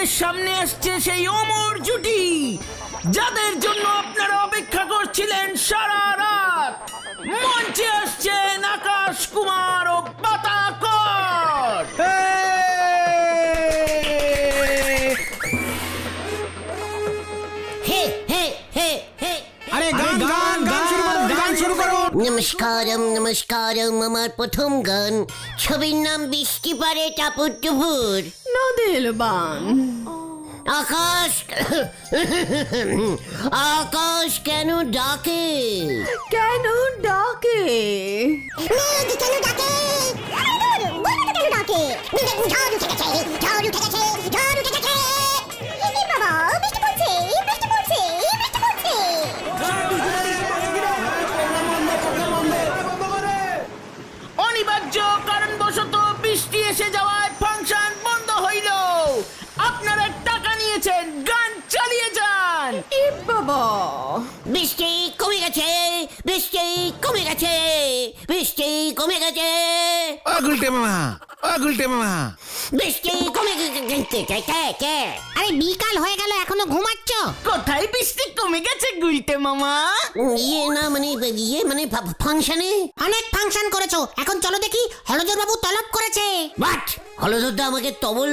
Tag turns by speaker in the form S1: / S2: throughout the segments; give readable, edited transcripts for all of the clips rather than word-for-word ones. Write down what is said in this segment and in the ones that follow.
S1: আপনাদের সামনে আসছে সেই অমর জুটি, যাদের জন্য আপনারা অপেক্ষা করছিলেন সারা রাত। মঞ্চে আসছেন আকাশ কুমার ও বাতাকর।
S2: হে হে হে হে
S3: আরে গান গান গান শুরু করো, গান শুরু করো।
S2: নমস্কারম নমস্কারম, আমার প্রথম গান। ছবির নাম বৃষ্টি পারে টাপুর টুপুর।
S4: নদেল বান
S2: আকাশ আকাশ কেন ডাকে?
S4: কেন ডাকে?
S5: মেঘ কেন ডাকে? বলবে কেন ডাকে? ঝড় উঠে গেছে, ঝড় উঠে গেছে, ঝড় উঠে গেছে। এ বাবা, বৃষ্টি পড়ছে, বৃষ্টি পড়ছে, বৃষ্টি পড়ছে।
S1: অনিবার্য কারণবশত বৃষ্টি এসে যাওয়ায় ফাংশন বন্ধ হইল। আপনারা টাকা নিয়েছেন, গান চালিয়ে যান।
S4: এ বাবা,
S2: বৃষ্টি কমে গেছে, বৃষ্টি কমে গেছে, বৃষ্টি কমে গেছে,
S3: গুলটে মামা, গুলটে মামা।
S2: বৃষ্টি কমে গেছে। কে?
S5: আরে বিকাল হয়ে গেল, এখনো ঘুমাচ্ছ?
S1: কোথায় বৃষ্টি কমে গেছে গুলটে মামা?
S2: মানে ফাংশনে।
S5: অনেক ফাংশন করেছো, এখন চলো দেখি হলদর বাবু তলব করেছে।
S2: বাট হলদরদা আমাকে তবল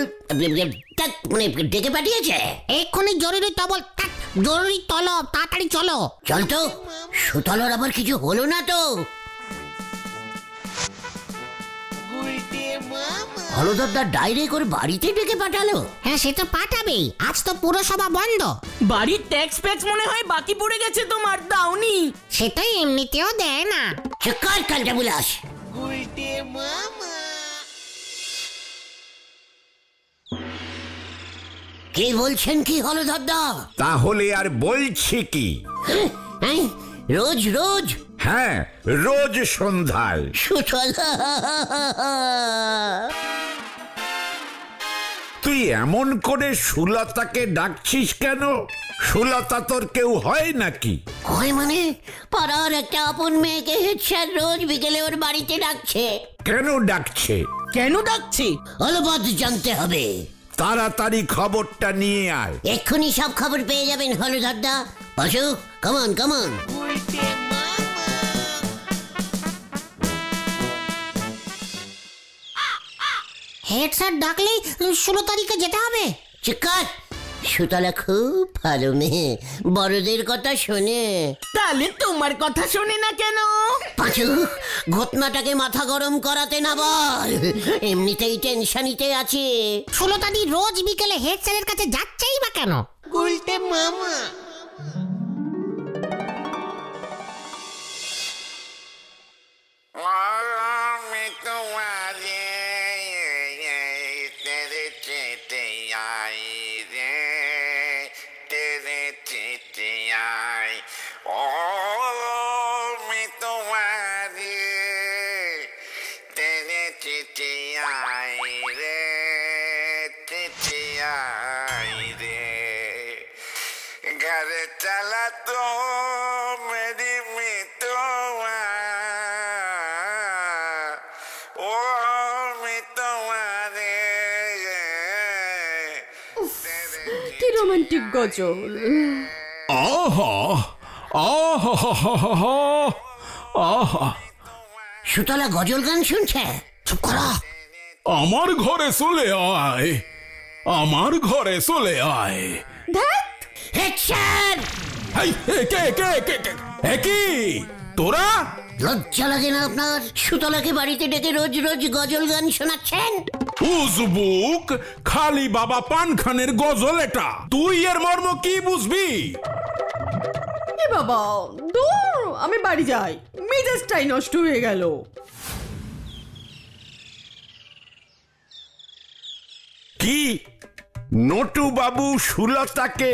S2: মানে ডেকে পাঠিয়েছে।
S5: এক্ষুনি জরুরি জরুরি তলব, তাড়াতাড়ি চলো।
S2: চল তো, সুতলার আবার কিছু হলো না তো? হলদরদা ডাইরেক্ট করে বাড়িতে ডেকে পাঠালো।
S5: হ্যাঁ, সে তো পাঠাবেই, আজ তো পুরসভা বন্ধ।
S1: বাড়ির ট্যাক্স ফ্যাক্স মনে হয় বাকি পড়ে গেছে তোমার, দাওনি?
S5: সেটাই এমনিতেও দেয় না।
S2: চক্কর কালটা বুলাস। কি বলছেন কি হলদরদা?
S6: তাহলে আর বলছি কি?
S2: হ্যাঁ, রোজ রোজ
S6: হ্যাঁ, রোজ সন্ধ্যায়।
S2: সুতলা
S6: তুই এমন করে সুলতাকে ডাকছিস কেন? সুলতা তোর কেউ হয় নাকি?
S2: হয় মানে, পাড়ার একটা আপন মেয়েকে হেড স্যার রোজ বিকেলে ওর বাড়িতে ডাকছে।
S6: কেন ডাকছে?
S1: কেন ডাকছি?
S2: অলবাদ জানতে হবে।
S6: তাড়াতাড়ি খবরটা নিয়ে আয়।
S2: এক্ষুনি সব খবর পেয়ে যাবেন হলদরদা। বাসু, কামান কামান।
S5: হেড স্যার ডাকলেই 16 তারিখে যেতে হবে।
S2: চিকার, সুতলা খুব ভালো মেয়ে, বড়দের কথা শোনে।
S1: তাহলে তোমার কথা শোনে না কেন?
S2: পাঁচু, ঘটনাটাকে মাথা গরম করাতে না বল, এমনিতেই টেনশনিতে আছে।
S5: 16 তারিখ রোজ বিকেলে হেড স্যারের কাছে যাচ্ছেই বা কেন?
S7: घर चला तो मेरी मितवा ओ मितवारे
S4: কি রোমান্টিক গজল।
S3: আহা আহা আহা।
S2: সুতলা গজল গান শুনছে? চুপ করো।
S3: আমার ঘরে চলে আয়, আমার ঘরে চলে আয়।
S4: ধ্যাৎ,
S2: হেড স্যার!
S3: এই, কে কে কে কে? কি তোরা?
S2: লজ্জা লাগে না আপনার? সুতলাকে বাড়িতে ডেকে রোজ রোজ গজল গান শোনাচ্ছেন?
S3: উজবুক, খালি বাবা পান খানের গজল এটা। তুই এর মর্ম কি বুঝবি?
S4: এ বাবা, দূর, আমি বাড়ি যাই, মেজাজটাই নষ্ট হয়ে গেল।
S6: কি? নটু বাবু সুলতাকে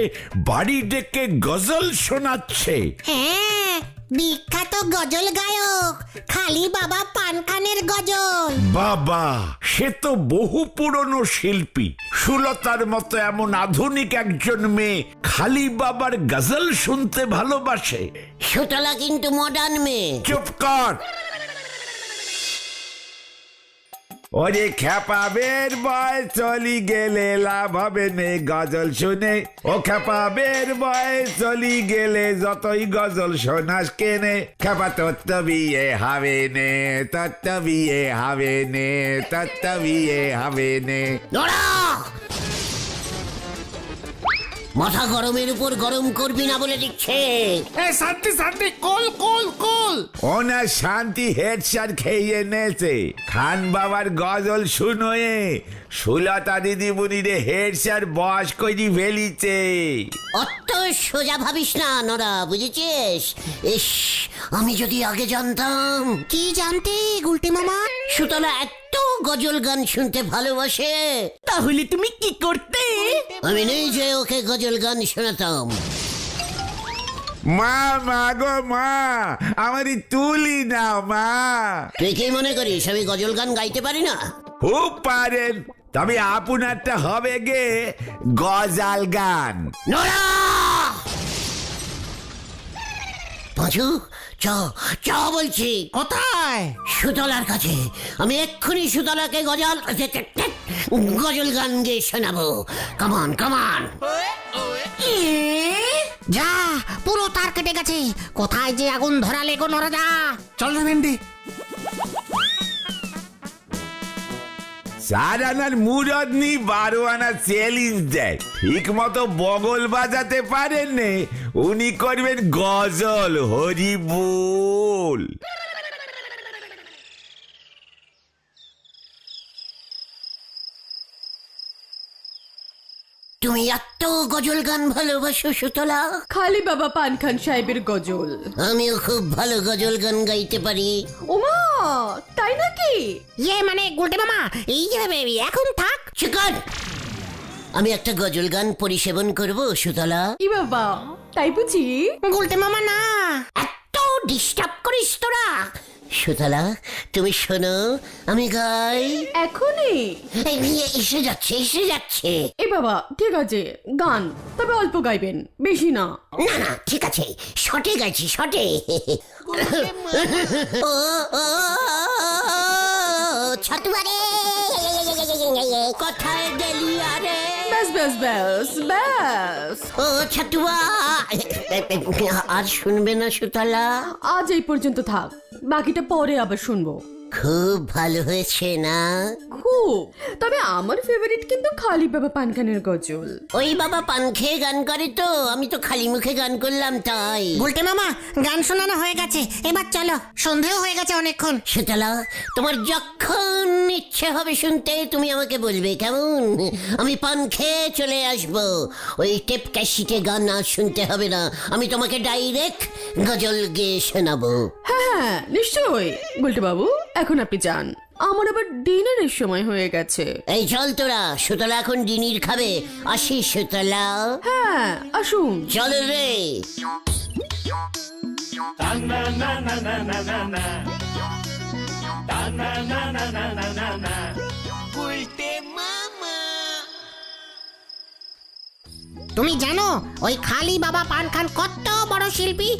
S6: বাড়ি ডেকে গজল শোনাচ্ছে?
S5: হ্যাঁ, বিখ্যাত গজল গায়ক খালি বাবা পানখানের গজল।
S6: বাবা, সে তো বহু পুরনো শিল্পী। সুলতার মতো এমন আধুনিক একজন মেয়ে খালি বাবার গজল শুনতে ভালোবাসে?
S2: সুতলা কিন্তু মডার্ন মেয়ে।
S6: চুপ কর। ওরে খেপাবের বয়স চলি গেলে লাভ হবে নে গজল শুনে, ও খেপাবের বয়স চলি গেলে যতই গজল শোনাস কেনে, খেপা তোর তো বিয়ে হবে নে, তোর তো বিয়ে হবে নে, তোর তো বিয়ে হবে নে।
S2: নোরা! মাথা গরমের উপর গরম করবি না বলে দিচ্ছে।
S3: শান্তি শান্তি, কোল কোল কোল।
S6: ওনার শান্তি হেড স্যার খেয়ে নেছে, খান বাবার গজল শুনোয়ে সুলতা দিদিমণিরে হেড স্যার বস করি ফেলিছে।
S2: অত সোজা ভাবিস না নোরা, বুঝেছিস? ইস, আমি যদি আগে জানতাম।
S5: কি জানতে গুলটে মামা?
S2: সুতলা এত গজল গান শুনতে ভালোবাসে,
S1: তাহলে তুমি কি করতে?
S2: আমি নিজে ওকে গজল গান শোনাতাম।
S6: মা মা গো মা, আমারই তুলি নাও মা।
S2: তুই কি মনে করিস আমি গজল গান গাইতে পারি না?
S6: খুব পারেন, তবে আপনারটা হবে গে গজাল গান।
S2: নোরা! পাঁচু, চ চ বলছি।
S1: কোথায়?
S2: সুতলার কাছে। আমি এক্ষুনি সুতলাকে গজল গান গিয়ে শোনাবো। কামান কামান।
S5: যা, পুরো তার কেটে গেছে। কোথায় যে আগুন ধরালে গো নরা, যা।
S3: চল রে ভেন্ডি।
S6: 4 আনার মুরদ নি 12 আনা চ্যালেঞ্জ দেয়। ঠিক মতো বগল বাজাতে পারেন নে, উনি করবেন গজল হরি বল।
S2: তুমি এত গজল গান ভালোবাসো সুতলা?
S4: খালি বাবা পান খান সাহেবের গজল।
S2: আমিও খুব ভালো গজল গান গাইতে পারি।
S4: ওমা, তাই নাকি?
S5: মানে গুলটে মামা, এই যে এখন থাক।
S2: চিকন, আমি একটা গজল গান পরিবেশন করব সুতলা।
S4: ই বাবা, তাই বুঝি?
S5: গুলটে মামা না।
S2: এত ডিস্টার্ব করিস তোরা। সুতলা, তুমি শোনো, আমি গাই।
S4: এখনই?
S2: এসে যাচ্ছে এসে যাচ্ছে।
S4: এ বাবা, ঠিক আছে, গান, তবে অল্প গাইবেন, বেশি না।
S2: না না, ঠিক আছে, শটে গাইছি শটে। ও ও ছাতুয়ারে, কোথায় গেলি আরে?
S4: ব্যাস ব্যাস ব্যাস ব্যাস।
S2: ও ছাতুয়া, আর শুনবে না সুতলা?
S4: আজ এই পর্যন্ত থাক, বাকিটা পরে আবার শুনবো।
S2: খুব ভালো হয়েছে না?
S4: খুব। তবে আমার ফেভারিট কিন্তু খালি বাবা পানখানের গজল।
S2: ওই বাবা পান খেয়ে গান করে তো, আমি তো খালি মুখে গান করলাম তাই।
S5: গুলটে মামা, গান শোনানো হয়ে গেছে, এবার চলো, সন্ধেও হয়ে গেছে অনেকক্ষণ।
S2: সুতলা, তোমার যখন ইচ্ছে হবে শুনতে তুমি আমাকে বলবে, কেমন? আমি পান খেয়ে চলে আসবো। ওই টেপ ক্যাসেটে গান আর শুনতে হবে না, আমি তোমাকে ডাইরেক্ট গজল গেয়ে শোনাবো।
S4: হ্যাঁ, নিশ্চয়ই। গুলটে বাবু, এখন আপনি যান, আমার আবার ডিনারের সময় হয়ে গেছে।
S2: এই চল তোরা, সুতলা এখন ডিনির খাবে। আসি সুতলা।
S4: হ্যাঁ, আসুন।
S2: চল রে।
S5: তুমি জানো ওই খালি বাবা পান খান কত বড় শিল্পী?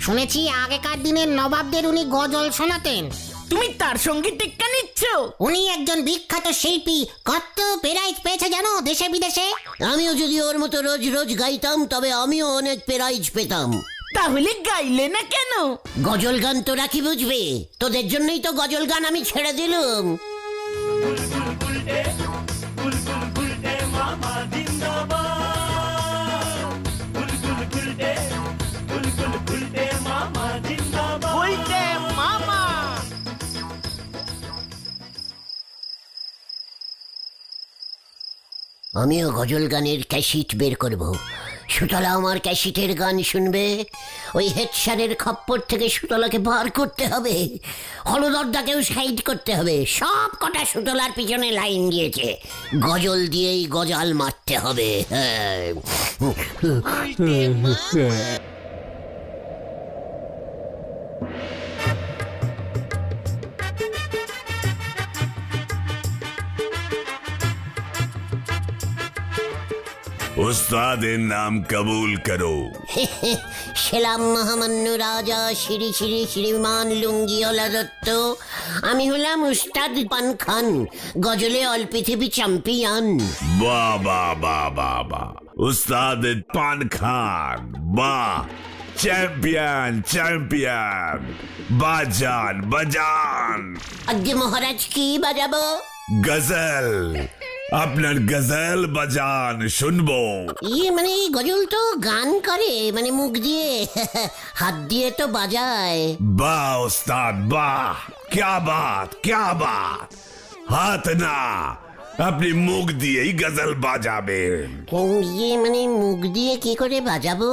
S5: শুনেছি আগেকার দিনের নবাবদের উনি গজল শোনাতেন।
S1: তুমি তার সঙ্গে টেক্কা নিচ্ছ?
S5: উনি একজন বিখ্যাত শিল্পী, কত প্রাইজ পেয়েছে জানো দেশে বিদেশে।
S2: আমিও যদি ওর মতো রোজ রোজ গাইতাম তবে আমিও অনেক প্রাইজ পেতাম।
S1: তাহলে গাইলে না কেন?
S2: গজল গান তোরা কি বুঝবে? তোদের জন্যই তো গজল গান আমি ছেড়ে দিলুম।
S1: বলতে মামা।
S2: আমিও গজল গানের ক্যাসেট বের করব। সুতলা আমার ক্যাসেটের গান শুনবে। ওই হেড স্যারের খপ্পর থেকে সুতলাকে বার করতে হবে, হলদরদাকেও সাইড করতে হবে। সব কটা সুতলার পিছনে লাইন দিয়েছে, গজল দিয়েই গজাল মারতে হবে।
S6: উস্তাদের নাম কবুল করো।
S2: সেলাম মহামান্য রাজা শ্রী শ্রী শ্রীমান লুঙ্গিওয়ালা দত্ত। আমি হলাম উস্তাদ পান খান, গজলে অল পৃথিবী চ্যাম্পিয়ন।
S6: বাহ বাহ বাহ বাহ বাহ, উস্তাদ পান খান, বাহ, চ্যাম্পিয়ন চ্যাম্পিয়ন, বাজান বাজান।
S2: আজ্ঞে মহারাজ, কি বাজাবো?
S6: গজল, আপনার গজল বাজান, শুনবো।
S2: মানে গজল তো গান করে, মানে মুখ দিয়ে, হাত দিয়ে তো বাজায়।
S6: বাহ উস্তাদ বাহ, ক্যা বাত ক্যা বাত, হাত না, আপনি মুখ দিয়েই গজল বাজাবেন।
S2: মানে মুখ দিয়ে কি করে বাজাবো?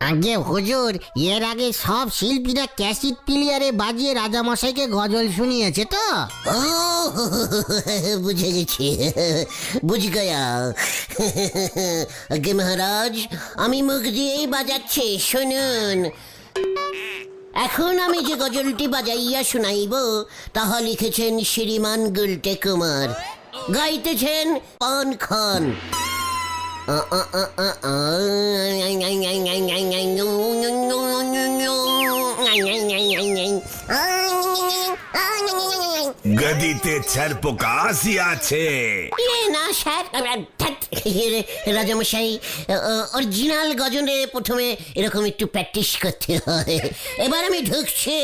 S8: আগে হুজুর, এর আগে সব শিল্পীরা ক্যাসেট প্লেয়ারে বাজিয়ে রাজামশাইকে গজল শুনিয়েছে তো।
S2: ও বুঝে গেছি, বুঝ গয়া। আগে মহারাজ, আমি মুখ দিয়েই বাজাচ্ছি, শুনুন। এখন আমি যে গজলটি বাজাইয়া শুনাইব তাহা লিখেছেন শ্রীমান গুলটে কুমার, গাইতেছেন পান খান।
S6: গদিতে ছারপোকা আসিয়াছে।
S2: না স্যার, রাজামশাই, অরিজিনাল গজলে প্রথমে এরকম একটু প্র্যাকটিস করতে হয়। এবার আমি ঢুকছি।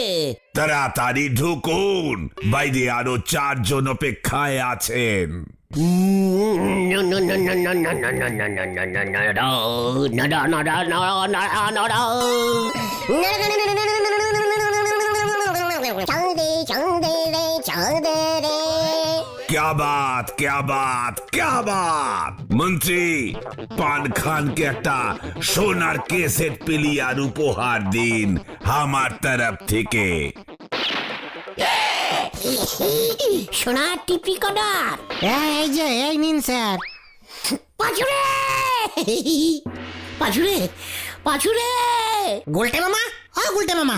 S6: তাড়াতাড়ি ঢুকুন, বাইরে আরো 4 জন অপেক্ষায় আছেন।
S5: চাঁদে চাঁদে রে চাঁদে রে।
S6: क्या बात क्या बात क्या बात। মন্ত্রী, পান খানকে একটা সোনার কেসেট প্লেয়ার উপহার দিন আমার তরফ থেকে।
S2: সোনার টিপি কডার।
S8: এই যে, এই নিন স্যার।
S2: পাঁচুরে পাঁচুরে পাঁচুরে।
S8: গুলটে মামা, ও গুলটে মামা।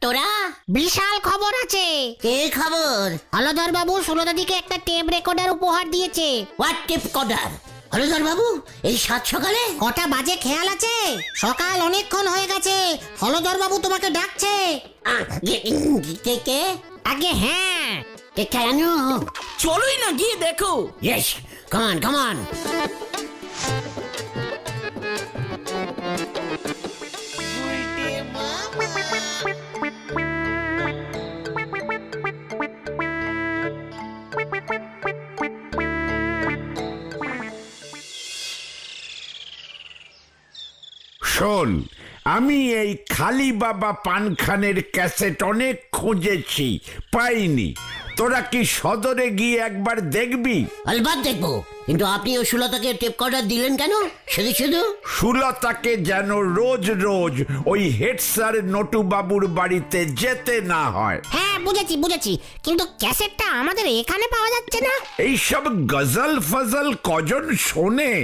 S2: তোরা
S8: বিশাল খবর আছে।
S2: কে খবর?
S8: হলধর বাবু সুলতাদিকে একটা টেপ রেকর্ডার উপহার দিয়েছে।
S2: What tape কডার? হলধর বাবু এই 7 সকালে?
S8: কটা বাজে খেয়াল আছে? সকাল অনেকক্ষণ হয়ে গেছে, হলধর বাবু তোমাকে ডাকছে।
S2: কে কে?
S8: আগে হ্যাঁ।
S2: কেন?
S1: চলোই না গিয়ে দেখো।
S2: ইয়েস, কামান কামান।
S6: শোন, আমি এই খালি বাবা পানখানের ক্যাসেট অনেক খুঁজেছি, পাইনি। তোরা কি সদরে গিয়ে একবার দেখবি?
S2: আলবাত দেখবো, কিন্তু আপনি ও সুলতাকে টেপ কর্ডার দিলেন কেন? শুধু শুধু
S6: সুলতাকে যেন রোজ রোজ ওই হেড স্যার নটু বাবুর বাড়িতে যেতে না হয়।
S8: হ্যাঁ বুঝেছি বুঝেছি, কিন্তু ক্যাসেটটা আমাদের এখানে পাওয়া যাচ্ছে না।
S6: এইসব গজল ফজল কজন শোনে?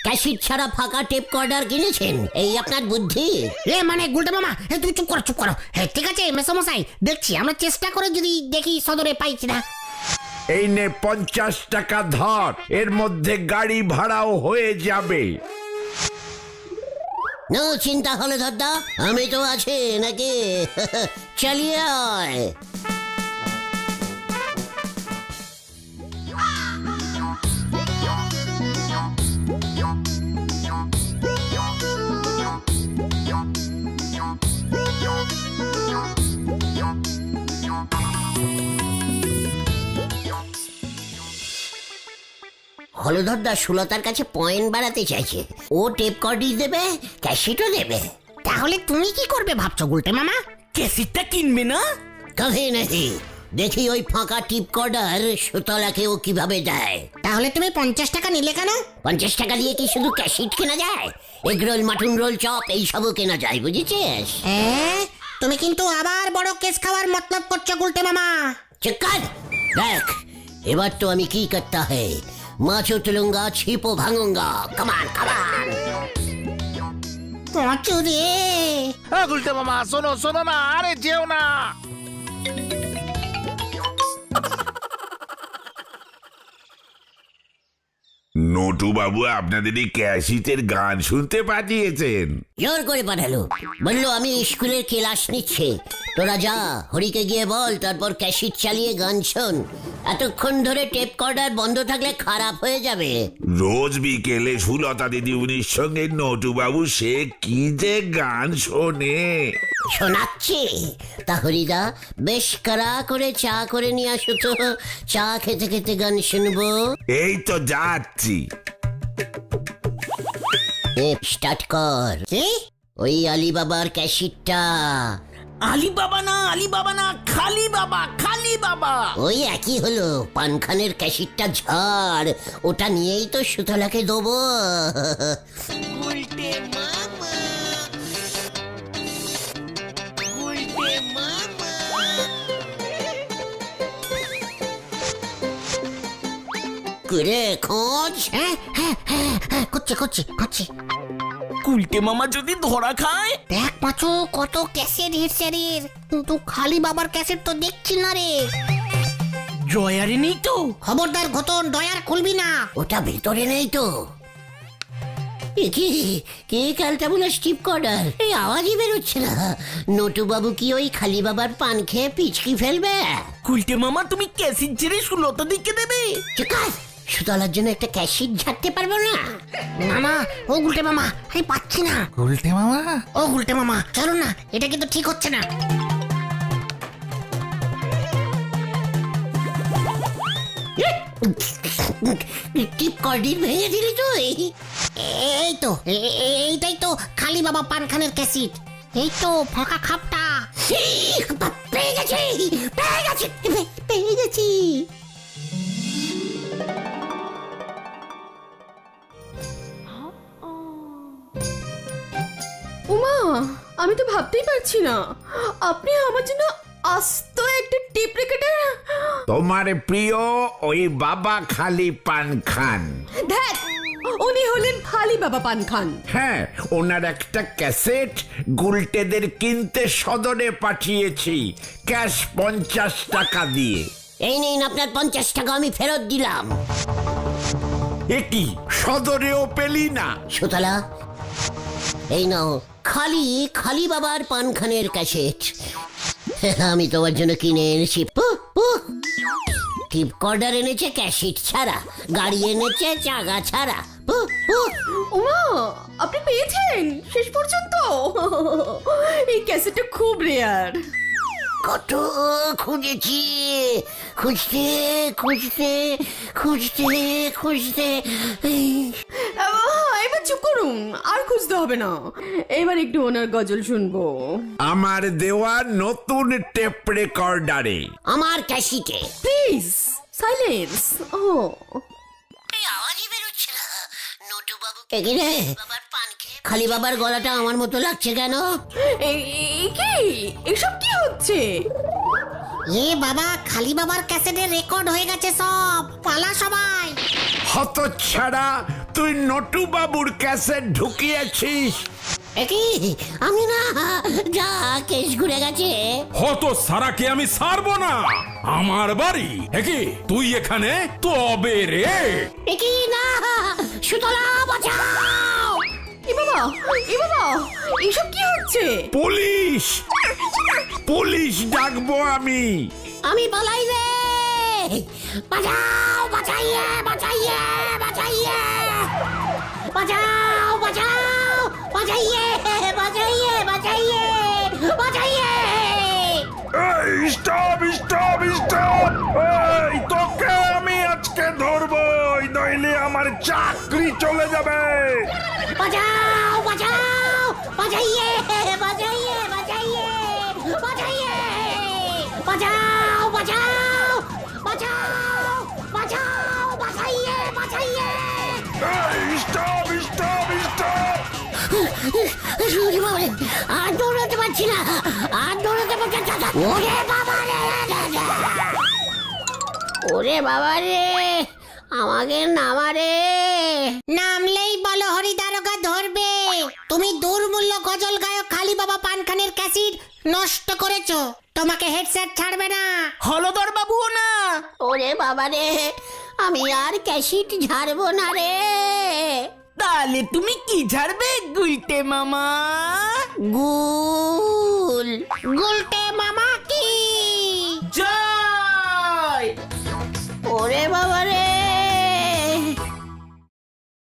S2: ক্যাসেট ছাড়া ফাঁকা টেপ কর্ডার কিনেছেন, এই আপনার বুদ্ধি?
S8: এ মানে গুলটে মামা, তুমি চুপ করো চুপ করো। হ্যাঁ ঠিক আছে মেসমশাই, দেখছি আমরা চেষ্টা করে যদি দেখি সদরে পাই কিনা।
S6: এই নে 50 টাকা ধর, এর মধ্যে গাড়ি ভাড়াও হয়ে যাবে।
S2: নো চিন্তা হলে দাদা, আমি তো আছি নাকি। চালিয়ে আয়। হলধরদা সুলতার কাছে পয়েন্ট বাড়াতে চাইছে, ও টেপ কর্ডই দেবে, ক্যাসেটও দেবে।
S8: তাহলে তুমি কি করবে ভাবছো গুলটে মামা?
S1: ক্যাসেটটা কিনবে না?
S2: কবে নাকি দেখি ওই ফাঁকা টিপ কর্ডার সুতলাকে ও কিভাবে দেয়।
S8: তাহলে তুমি 50 টাকা নিলে কেন?
S2: 50 টাকা দিয়ে কি শুধু ক্যাসেট কেনা যায়? এগরোল, মাটন রোল, চপ এইসবও কেনা যায়, বুঝেছিস?
S8: তুমি কিন্তু আবার বড় কেস খাওয়ার মতলব করছো গুলটে মামা।
S2: চিক্কার দেখ, এবার তো আমি কি করতে হয়, মাছও তুলুঙ্গা, ছিপও ভাঙুঙ্গা। কামান কামান।
S8: পাঁচু রে।
S9: গুলটে মামা শোনো শোনো না, আরে যেও না।
S6: নটু বাবু আপনাদের এই ক্যাসিটের গান শুনতে পাঠিয়েছেন।
S2: জোর করে পাঠালো, বললো আমি স্কুলের ক্লাস নিচ্ছে, তোরা যা হরিকে গিয়ে বল, তারপর ক্যাসিট চালিয়ে গান শোন। এতক্ষণ ধরে টেপ কর্ডার বন্ধ থাকলে খারাপ হয়ে যাবে।
S6: রোজ বিকেলে সুলতা দিদিমণির সঙ্গে নটু বাবু সে কি যে গান শোনে।
S2: শোনাচ্ছি তা হরিদা, বেশ কড়া করে চা করে নিয়ে আসো তো, চা খেতে খেতে গান শুনবো।
S6: এই তো যাচ্ছি।
S2: স্টার্ট কর। ওই আলিবাবার ক্যাসিটটা।
S1: আলিবাবা না খালি বাবা, খালি বাবা।
S2: ওই একই হলো, পানখানের ক্যাসিটটা ঝাড়, ওটা নিয়েই তো সুতলাকে দেবো। করে খোঁজ।
S8: করছে
S1: গুলটে মামা যদি ধরা খায়।
S8: দেখ পাঁচু, কত ক্যাসেট হেডসেটের, কিন্তু খালি বাবার ক্যাসেট তো দেখছি না রে।
S1: ড্রয়ারে নেই তো?
S8: খবরদার ঘটন, ডয়ার খুলবি না।
S2: ওটা ভেতরে নেই তো। কে ক্যালটা বলে স্টিপ কর্ডার, এই আওয়াজই বেরোচ্ছে না। নটু বাবু কি ওই খালি বাবার পান খেয়ে পিচকি ফেলবে?
S1: গুলটে মামা তুমি ক্যাসিট ছেড়ে সুলতা দিকে দেবে?
S2: চিকাস, সুতলার জন্য একটা ক্যাসিট ঝাড়তে পারবো না?
S8: মামা, ও গুলটে মামা, আমি পাচ্ছি না।
S9: গুলটে মামা,
S8: ও গুলটে মামা, চলো না, এটা কিন্তু ঠিক হচ্ছে না।
S2: টিপ কর্ডির ভেঙে দিলি তুই।
S8: এই তো, এইটাই তো খালি বাবা পানখানের ক্যাসিট। এই তো ফাঁকা খাপটা।
S2: পেয়ে গেছি।
S4: উমা, আমি তো ভাবতেই পারছি না আপনি আমার জন্য আস্ত একটা টিপ রেখেটা।
S6: তোমার প্রিয় ওই বাবা খালি পান খান।
S4: ধ্যাৎ, উনি হলেন খালি বাবা পান খান।
S6: হ্যাঁ, ওনার একটা ক্যাসেট গুলটেদের কিনতে সদরে পাঠিয়েছি, ক্যাশ 50 টাকা দিয়ে।
S2: এই নিন আপনার 50 টাকা, আমি ফেরত দিলাম।
S6: একই সদরেও পেলি না?
S2: সুতলা, এই নাও খালি বাবার পানখানের ক্যাসেট। আমি তোমার জন্য কিনে এনেছি। টিপ কর্ডার এনেছে ক্যাসেট ছাড়া, গাড়ি এনেছে চাগা ছাড়া।
S4: উমা, আপনি পেয়েছেন শেষ পর্যন্ত? এই ক্যাসেটটা খুব রেয়ার।
S2: কত খুঁজেছি, খুঁজতে
S4: এবার চুপ করুন, আর খুঁজতে হবে না। এবার একটু ওনার গজল শুনবো।
S6: আমার দেওয়া নতুন টেপ রেকর্ডারে,
S2: আমার ক্যাসেটে।
S4: Please silence. ও,
S2: এই আওয়াজই বেরোচ্ছে না। নটু বাবু রে, খালি বাবার গলাটা আমার মতো লাগছে কেন?
S4: কি এসব কি হচ্ছে?
S8: এ বাবা, খালি বাবার ক্যাসেটে রেকর্ড হয়ে গেছে সব, পালা সবাই।
S6: হতচ্ছাড়া, তুই নটু বাবুর ক্যাসেট ঢুকিয়েছিস।
S2: একই আমি না, যা কেস ঘুরে গেছে।
S3: হত সারাকে আমি ছাড়বো না, আমার বাড়ি। একই তুই এখানে তবে রে।
S2: একই না, সুতলা বাঁচাও।
S4: এ বাবা, এসব কি হচ্ছে?
S6: পুলিশ ডাকবো আমি।
S2: আমি পালাই রে, বাঁচাও, বাঁচাইয়ে।
S6: স্টপ! এই তোকে আমি আজকে ধরবই, নইলে আমার চাকরি চলে যাবে।
S2: বাঁচাও, বাঁচাইয়ে।
S6: স্টপ!
S2: আর দৌড়াতে পারছি না, ওরে বাবা রে, আমাকে নামারে।
S8: নামলেই বলো হরি দারোগা ধরবে। তুমি দুর্মূল্য গজল গায়ক খালি বাবা পানখানের ক্যাসেট নষ্ট করেছো, তোমাকে হেডসেট ছাড়বে না।
S1: হলদর বাবুও না।
S2: ওরে বাবা রে, আমি আর ক্যাসিট ঝাড়বো না রে।
S1: তাহলে তুমি কি ঝাড়বে গুলটে মামা?
S2: গুল
S8: গুলটে